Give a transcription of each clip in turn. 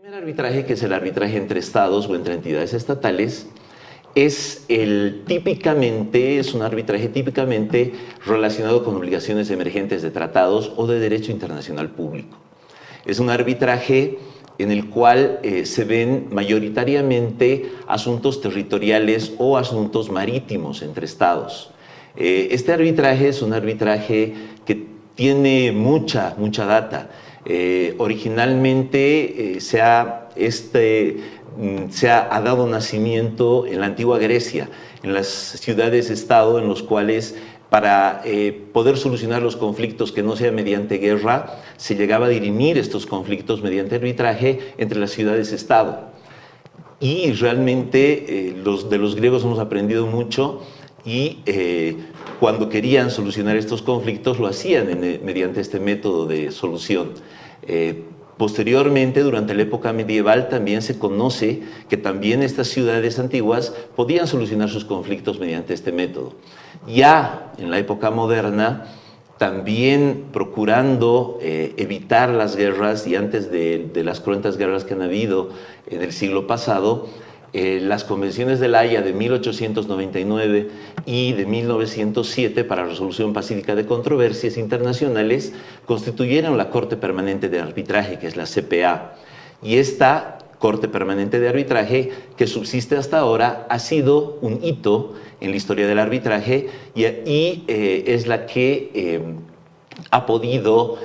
El primer arbitraje, que es el arbitraje entre estados o entre entidades estatales, es un arbitraje típicamente relacionado con obligaciones emergentes de tratados o de derecho internacional público. Es un arbitraje en el cual se ven mayoritariamente asuntos territoriales o asuntos marítimos entre estados. Este arbitraje es un arbitraje que tiene mucha data. Originalmente se ha dado nacimiento en la antigua Grecia, en las ciudades-estado en los cuales para poder solucionar los conflictos que no sea mediante guerra, se llegaba a dirimir estos conflictos mediante arbitraje entre las ciudades-estado. Y realmente de los griegos hemos aprendido mucho y cuando querían solucionar estos conflictos lo hacían mediante este método de solución. Posteriormente, durante la época medieval, también se conoce que también estas ciudades antiguas podían solucionar sus conflictos mediante este método. Ya en la época moderna, también procurando evitar las guerras, y antes de las cruentas guerras que han habido en el siglo pasado, las convenciones de La Haya de 1899 y de 1907 para resolución pacífica de controversias internacionales constituyeron la Corte Permanente de Arbitraje, que es la CPA. Y esta Corte Permanente de Arbitraje, que subsiste hasta ahora, ha sido un hito en la historia del arbitraje y es la que ha podido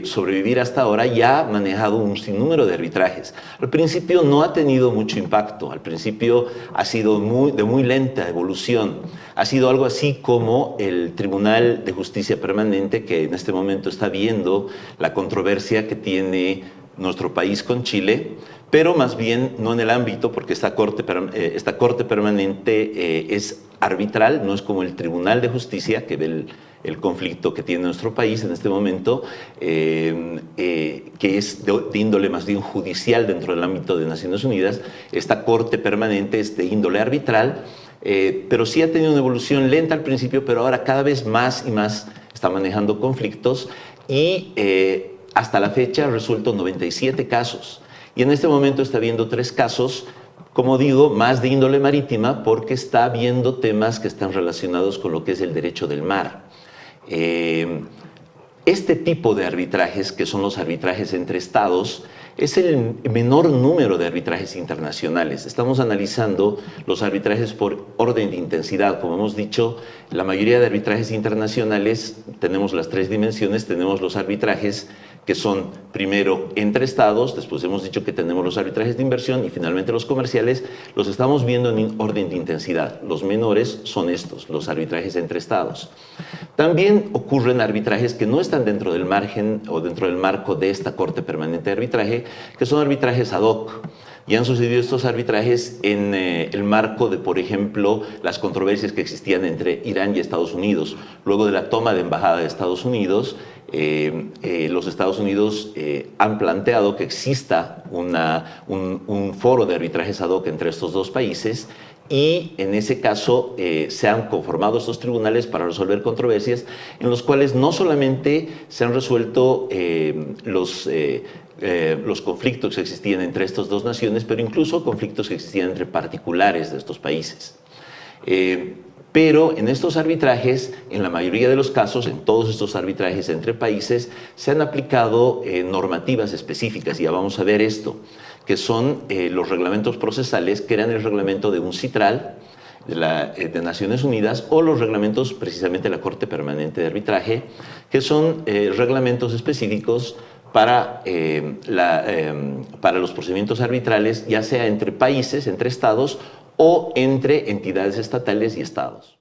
sobrevivir hasta ahora y ha manejado un sinnúmero de arbitrajes. Al principio no ha tenido mucho impacto, al principio ha sido de muy lenta evolución. Ha sido algo así como el Tribunal de Justicia Permanente, que en este momento está viendo la controversia que tiene nuestro país con Chile, pero más bien no en el ámbito, porque esta corte permanente es arbitral, no es como el Tribunal de Justicia que ve el conflicto que tiene nuestro país en este momento, que es de índole más bien judicial dentro del ámbito de Naciones Unidas. Esta Corte Permanente es de índole arbitral, pero sí ha tenido una evolución lenta al principio, pero ahora cada vez más y más está manejando conflictos y hasta la fecha ha resuelto 97 casos. Y en este momento está viendo 3 casos, como digo, más de índole marítima, porque está viendo temas que están relacionados con lo que es el derecho del mar. Este tipo de arbitrajes, que son los arbitrajes entre estados, es el menor número de arbitrajes internacionales. Estamos analizando los arbitrajes por orden de intensidad. Como hemos dicho, la mayoría de arbitrajes internacionales tenemos las 3 dimensiones. Tenemos los arbitrajes que son primero entre estados, después hemos dicho que tenemos los arbitrajes de inversión y finalmente los comerciales. Los estamos viendo en orden de intensidad. Los menores son estos, los arbitrajes entre estados. También ocurren arbitrajes que no están dentro del margen o dentro del marco de esta Corte Permanente de Arbitraje, que son arbitrajes ad hoc. Y han sucedido estos arbitrajes en el marco de, por ejemplo, las controversias que existían entre Irán y Estados Unidos. Luego de la toma de embajada de Estados Unidos, los Estados Unidos han planteado que exista un foro de arbitrajes ad hoc entre estos dos países, y en ese caso se han conformado estos tribunales para resolver controversias en los cuales no solamente se han resuelto los conflictos que existían entre estas dos naciones, pero incluso conflictos que existían entre particulares de estos países. Pero en estos arbitrajes, en la mayoría de los casos, en todos estos arbitrajes entre países, se han aplicado normativas específicas, y ya vamos a ver esto, que son los reglamentos procesales, que eran el reglamento de UNCITRAL, de Naciones Unidas, o los reglamentos precisamente de la Corte Permanente de Arbitraje, que son reglamentos específicos para los procedimientos arbitrales, ya sea entre países, entre estados, o entre entidades estatales y estados.